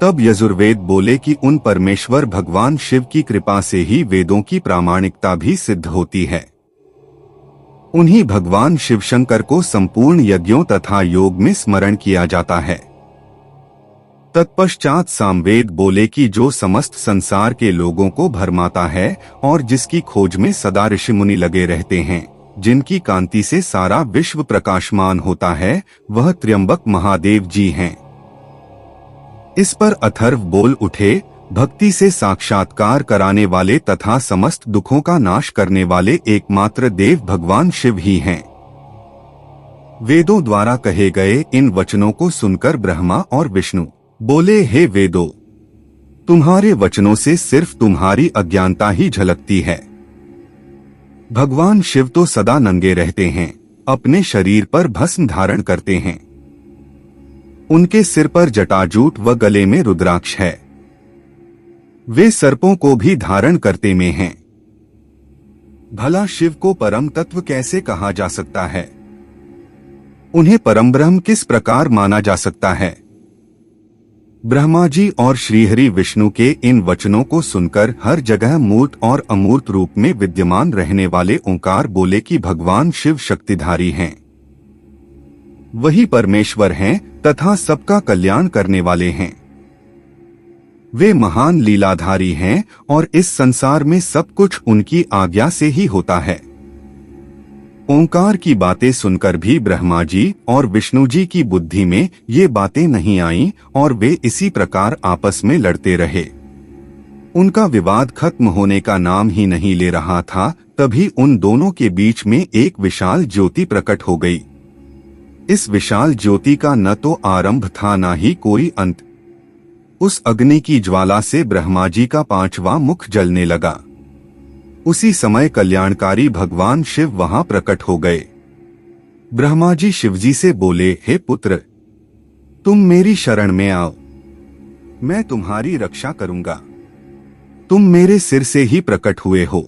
तब यजुर्वेद बोले कि उन परमेश्वर भगवान शिव की कृपा से ही वेदों की प्रामाणिकता भी सिद्ध होती है। उन्हीं भगवान शिव शंकर को संपूर्ण यज्ञों तथा योग में स्मरण किया जाता है। तत्पश्चात सामवेद बोले कि जो समस्त संसार के लोगों को भरमाता है और जिसकी खोज में सदा ऋषि मुनि लगे रहते हैं, जिनकी कांति से सारा विश्व प्रकाशमान होता है, वह त्र्यंबक महादेव जी हैं। इस पर अथर्व बोल उठे, भक्ति से साक्षात्कार कराने वाले तथा समस्त दुखों का नाश करने वाले एकमात्र देव भगवान शिव ही हैं। वेदों द्वारा कहे गए इन वचनों को सुनकर ब्रह्मा और विष्णु बोले, हे वेदों, तुम्हारे वचनों से सिर्फ तुम्हारी अज्ञानता ही झलकती है। भगवान शिव तो सदा नंगे रहते हैं, अपने शरीर पर भस्म धारण करते हैं। उनके सिर पर जटाजूट व गले में रुद्राक्ष है। वे सर्पों को भी धारण करते में हैं। भला शिव को परम तत्व कैसे कहा जा सकता है? उन्हें परम ब्रह्म किस प्रकार माना जा सकता है? ब्रह्मा जी और श्रीहरि विष्णु के इन वचनों को सुनकर हर जगह मूर्त और अमूर्त रूप में विद्यमान रहने वाले ओंकार बोले कि भगवान शिव शक्तिधारी हैं। वही परमेश्वर हैं तथा सबका कल्याण करने वाले हैं। वे महान लीलाधारी हैं और इस संसार में सब कुछ उनकी आज्ञा से ही होता है। ओंकार की बातें सुनकर भी ब्रह्मा जी और विष्णु जी की बुद्धि में ये बातें नहीं आईं और वे इसी प्रकार आपस में लड़ते रहे। उनका विवाद खत्म होने का नाम ही नहीं ले रहा था। तभी उन दोनों के बीच में एक विशाल ज्योति प्रकट हो गई। इस विशाल ज्योति का न तो आरंभ था न ही कोई अंत। उस अग्नि की ज्वाला से ब्रह्मा जी का पांचवा मुख जलने लगा। उसी समय कल्याणकारी भगवान शिव वहां प्रकट हो गए। ब्रह्मा जी शिवजी से बोले, हे पुत्र, तुम मेरी शरण में आओ, मैं तुम्हारी रक्षा करूंगा। तुम मेरे सिर से ही प्रकट हुए हो।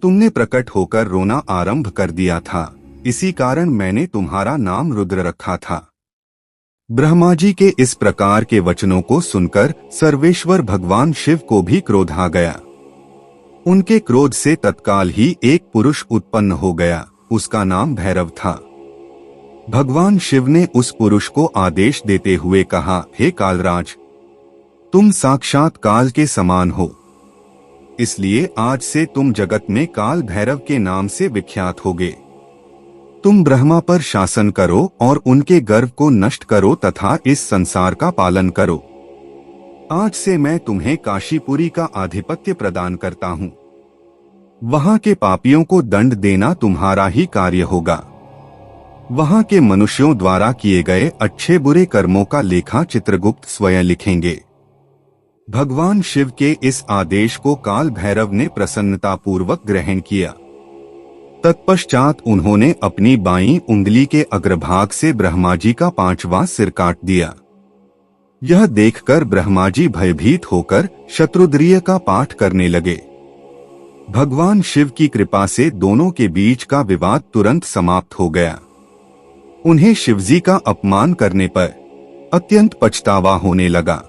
तुमने प्रकट होकर रोना आरंभ कर दिया था, इसी कारण मैंने तुम्हारा नाम रुद्र रखा था। ब्रह्मा जी के इस प्रकार के वचनों को सुनकर सर्वेश्वर भगवान शिव को भी क्रोध आ गया। उनके क्रोध से तत्काल ही एक पुरुष उत्पन्न हो गया। उसका नाम भैरव था। भगवान शिव ने उस पुरुष को आदेश देते हुए कहा, हे कालराज, तुम साक्षात काल के समान हो। इसलिए आज से तुम जगत में काल भैरव के नाम से विख्यात होगे। तुम ब्रह्मा पर शासन करो और उनके गर्व को नष्ट करो तथा इस संसार का पालन करो। आज से मैं तुम्हें काशीपुरी का आधिपत्य प्रदान करता हूँ। वहाँ के पापियों को दंड देना तुम्हारा ही कार्य होगा। वहाँ के मनुष्यों द्वारा किए गए अच्छे बुरे कर्मों का लेखा चित्रगुप्त स्वयं लिखेंगे। भगवान शिव के इस आदेश को काल भैरव ने प्रसन्नतापूर्वक ग्रहण किया। तत्पश्चात उन्होंने अपनी बाईं उंगली के अग्रभाग से ब्रह्मा जी का 5वां सिर काट दिया। यह देखकर ब्रह्मा जी भयभीत होकर शत्रुद्रिय का पाठ करने लगे। भगवान शिव की कृपा से दोनों के बीच का विवाद तुरंत समाप्त हो गया। उन्हें शिवजी का अपमान करने पर अत्यंत पछतावा होने लगा।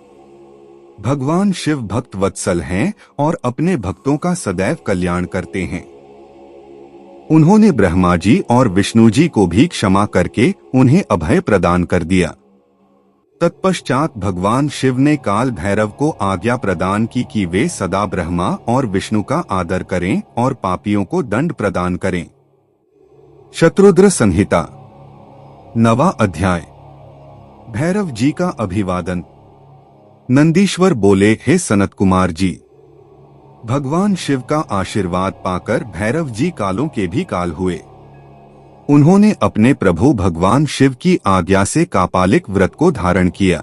भगवान शिव भक्त वत्सल हैं और अपने भक्तों का सदैव कल्याण करते हैं। उन्होंने ब्रह्मा जी और विष्णु जी को भी क्षमा करके उन्हें अभय प्रदान कर दिया। तत्पश्चात भगवान शिव ने काल भैरव को आज्ञा प्रदान की कि वे सदा ब्रह्मा और विष्णु का आदर करें और पापियों को दंड प्रदान करें। शत्रुद्र संहिता 9वां अध्याय। भैरव जी का अभिवादन। नंदीश्वर बोले, हे सनत कुमार जी, भगवान शिव का आशीर्वाद पाकर भैरव जी कालों के भी काल हुए। उन्होंने अपने प्रभु भगवान शिव की आज्ञा से कापालिक व्रत को धारण किया।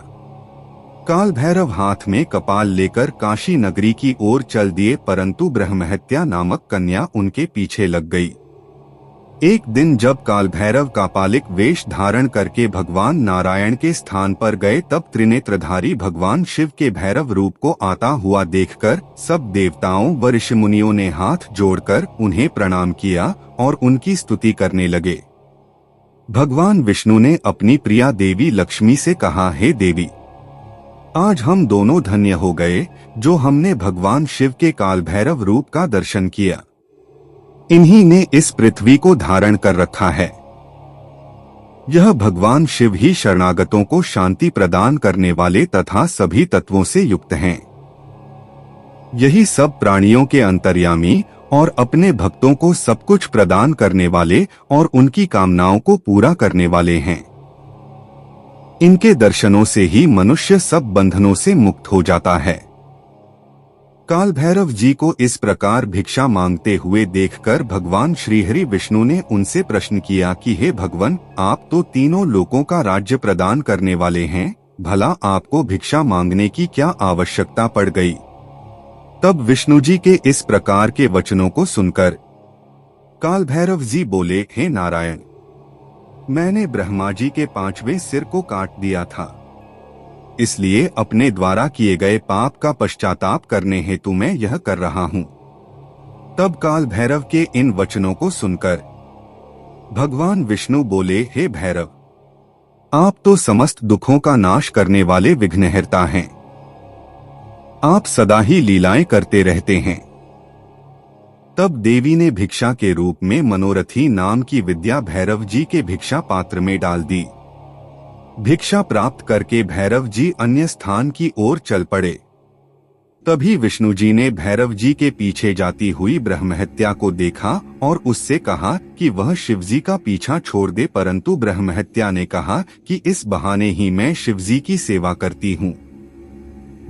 काल भैरव हाथ में कपाल लेकर काशी नगरी की ओर चल दिए, परंतु ब्रह्महत्या नामक कन्या उनके पीछे लग गई। एक दिन जब काल भैरव कापालिक वेश धारण करके भगवान नारायण के स्थान पर गए, तब त्रिनेत्रधारी भगवान शिव के भैरव रूप को आता हुआ देखकर सब देवताओं व ऋषि मुनियों ने हाथ जोड़कर उन्हें प्रणाम किया और उनकी स्तुति करने लगे। भगवान विष्णु ने अपनी प्रिया देवी लक्ष्मी से कहा, हे देवी, आज हम दोनों धन्य हो गए जो हमने भगवान शिव के काल भैरव रूप का दर्शन किया। इन्हीं ने इस पृथ्वी को धारण कर रखा है। यह भगवान शिव ही शरणागतों को शांति प्रदान करने वाले तथा सभी तत्वों से युक्त हैं। यही सब प्राणियों के अंतर्यामी और अपने भक्तों को सब कुछ प्रदान करने वाले और उनकी कामनाओं को पूरा करने वाले हैं। इनके दर्शनों से ही मनुष्य सब बंधनों से मुक्त हो जाता है। काल भैरव जी को इस प्रकार भिक्षा मांगते हुए देखकर भगवान श्रीहरि विष्णु ने उनसे प्रश्न किया कि हे भगवान, आप तो तीनों लोकों का राज्य प्रदान करने वाले हैं, भला आपको भिक्षा मांगने की क्या आवश्यकता पड़ गई? तब विष्णु जी के इस प्रकार के वचनों को सुनकर काल भैरव जी बोले, हे नारायण, मैंने ब्रह्मा जी के 5वें सिर को काट दिया था, इसलिए अपने द्वारा किए गए पाप का पश्चाताप करने हेतु मैं यह कर रहा हूँ। तब काल भैरव के इन वचनों को सुनकर भगवान विष्णु बोले, हे भैरव, आप तो समस्त दुखों का नाश करने वाले विघ्नहर्ता हैं। आप सदा ही लीलाएं करते रहते हैं। तब देवी ने भिक्षा के रूप में मनोरथी नाम की विद्या भैरव जी के भिक्षा पात्र में डाल दी। भिक्षा प्राप्त करके भैरव जी अन्य स्थान की ओर चल पड़े। तभी विष्णु जी ने भैरव जी के पीछे जाती हुई ब्रह्महत्या को देखा और उससे कहा कि वह शिवजी का पीछा छोड़ दे, परंतु ब्रह्महत्या ने कहा कि इस बहाने ही मैं शिवजी की सेवा करती हूँ।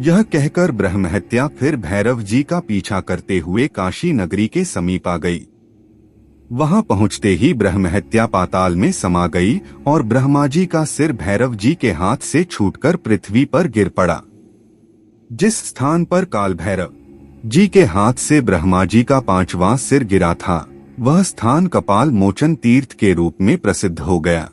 यह कहकर ब्रह्महत्या फिर भैरव जी का पीछा करते हुए काशी नगरी के समीप आ गई। वहां पहुंचते ही ब्रह्महत्या पाताल में समा गई और ब्रह्मा जी का सिर भैरव जी के हाथ से छूटकर पृथ्वी पर गिर पड़ा। जिस स्थान पर काल भैरव जी के हाथ से ब्रह्मा जी का 5वां सिर गिरा था, वह स्थान कपाल मोचन तीर्थ के रूप में प्रसिद्ध हो गया।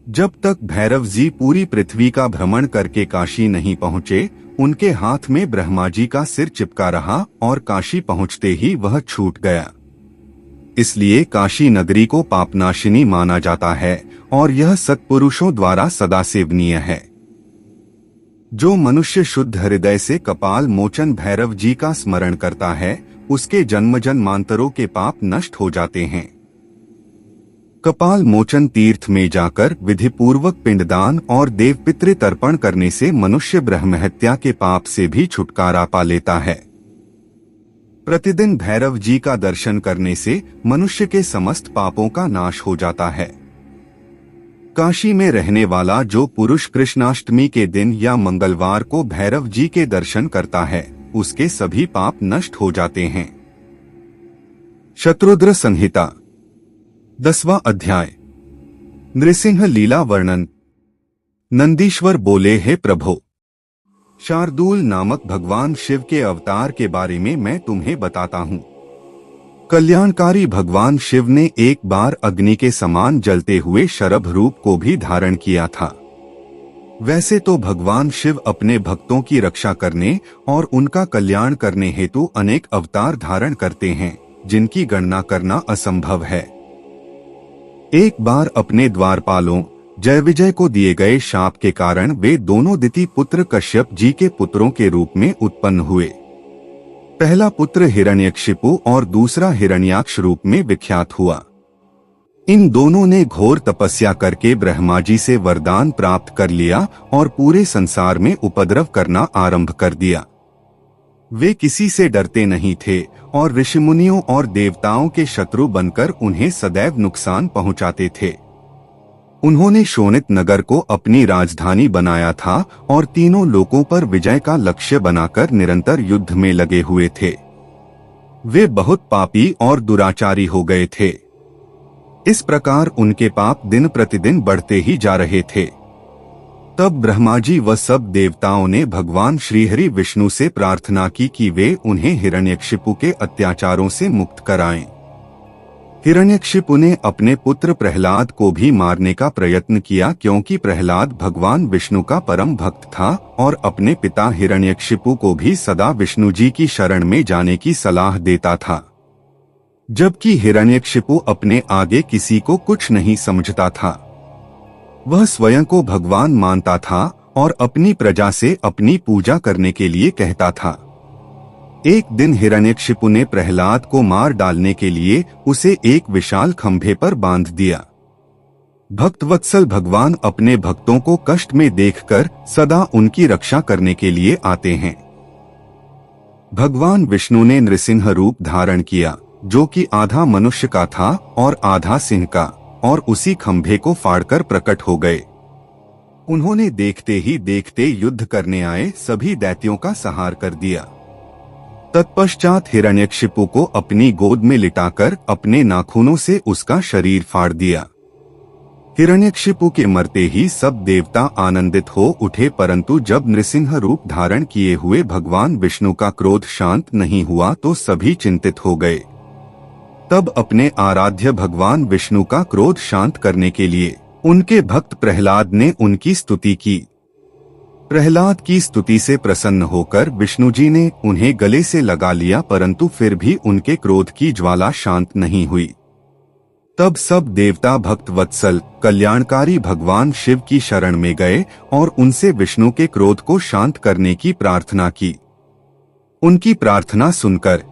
जब तक भैरव जी पूरी पृथ्वी का भ्रमण करके काशी नहीं पहुँचे, उनके हाथ में ब्रह्मा जी का सिर चिपका रहा और काशी पहुँचते ही वह छूट गया। इसलिए काशी नगरी को पापनाशिनी माना जाता है और यह सत्पुरुषों द्वारा सदा सेवनीय है। जो मनुष्य शुद्ध हृदय से कपाल मोचन भैरव जी का स्मरण करता है, उसके जन्म जन्मांतरों के पाप नष्ट हो जाते हैं। कपाल मोचन तीर्थ में जाकर विधि पूर्वक पिंडदान और देवपितृ तर्पण करने से मनुष्य ब्रह्महत्या के पाप से भी छुटकारा पा लेता है। प्रतिदिन भैरव जी का दर्शन करने से मनुष्य के समस्त पापों का नाश हो जाता है। काशी में रहने वाला जो पुरुष कृष्णाष्टमी के दिन या मंगलवार को भैरव जी के दर्शन करता है, उसके सभी पाप नष्ट हो जाते हैं। शत्रुद्र संहिता 10वां अध्याय। नृसिंह लीला वर्णन। नंदीश्वर बोले, हे प्रभो, शार्दूल नामक भगवान शिव के अवतार के बारे में मैं तुम्हें बताता हूँ। कल्याणकारी भगवान शिव ने एक बार अग्नि के समान जलते हुए शरभ रूप को भी धारण किया था। वैसे तो भगवान शिव अपने भक्तों की रक्षा करने और उनका कल्याण करने हेतु अनेक अवतार धारण करते हैं, जिनकी गणना करना असंभव है। एक बार अपने द्वारपालों जय विजय को दिए गए शाप के कारण वे दोनों दिति पुत्र कश्यप जी के पुत्रों के रूप में उत्पन्न हुए। पहला पुत्र हिरण्यकशिपु और दूसरा हिरण्याक्ष रूप में विख्यात हुआ। इन दोनों ने घोर तपस्या करके ब्रह्मा जी से वरदान प्राप्त कर लिया और पूरे संसार में उपद्रव करना आरंभ कर दिया। वे किसी से डरते नहीं थे और ऋषिमुनियों और देवताओं के शत्रु बनकर उन्हें सदैव नुकसान पहुंचाते थे। उन्होंने शोणित नगर को अपनी राजधानी बनाया था और तीनों लोकों पर विजय का लक्ष्य बनाकर निरंतर युद्ध में लगे हुए थे। वे बहुत पापी और दुराचारी हो गए थे। इस प्रकार उनके पाप दिन प्रतिदिन बढ़ते ही जा रहे थे। तब ब्रह्मा जी व सब देवताओं ने भगवान श्रीहरि विष्णु से प्रार्थना की कि वे उन्हें हिरण्यकशिपु के अत्याचारों से मुक्त कराएं। हिरण्यकशिपु ने अपने पुत्र प्रहलाद को भी मारने का प्रयत्न किया, क्योंकि प्रहलाद भगवान विष्णु का परम भक्त था और अपने पिता हिरण्यकशिपु को भी सदा विष्णु जी की शरण में जाने की सलाह देता था। जबकि हिरण्यकशिपु अपने आगे किसी को कुछ नहीं समझता था। वह स्वयं को भगवान मानता था और अपनी प्रजा से अपनी पूजा करने के लिए कहता था। एक दिन हिरण्यकशिपु ने प्रहलाद को मार डालने के लिए उसे एक विशाल खंभे पर बांध दिया। भक्तवत्सल भगवान अपने भक्तों को कष्ट में देखकर सदा उनकी रक्षा करने के लिए आते हैं। भगवान विष्णु ने नृसिंह रूप धारण किया, जो कि आधा मनुष्य का था और आधा सिंह का, और उसी खंभे को फाड़कर प्रकट हो गए। उन्होंने देखते ही देखते युद्ध करने आए सभी दैत्यों का संहार कर दिया। तत्पश्चात हिरण्यकशिपु को अपनी गोद में लिटाकर अपने नाखूनों से उसका शरीर फाड़ दिया। हिरण्यकशिपु के मरते ही सब देवता आनंदित हो उठे, परंतु जब नृसिंह रूप धारण किए हुए भगवान विष्णु का क्रोध शांत नहीं हुआ तो सभी चिंतित हो गए। तब अपने आराध्य भगवान विष्णु का क्रोध शांत करने के लिए उनके भक्त प्रहलाद ने उनकी स्तुति की। प्रहलाद की स्तुति से प्रसन्न होकर विष्णु जी ने उन्हें गले से लगा लिया, परंतु फिर भी उनके क्रोध की ज्वाला शांत नहीं हुई। तब सब देवता भक्त वत्सल कल्याणकारी भगवान शिव की शरण में गए और उनसे विष्णु के क्रोध को शांत करने की प्रार्थना की। उनकी प्रार्थना सुनकर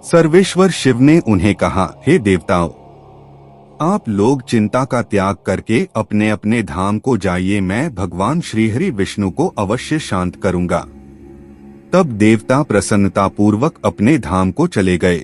सर्वेश्वर शिव ने उन्हें कहा, हे देवताओं, आप लोग चिंता का त्याग करके अपने अपने धाम को जाइए, मैं भगवान श्रीहरि विष्णु को अवश्य शांत करूंगा। तब देवता प्रसन्नता पूर्वक अपने धाम को चले गए।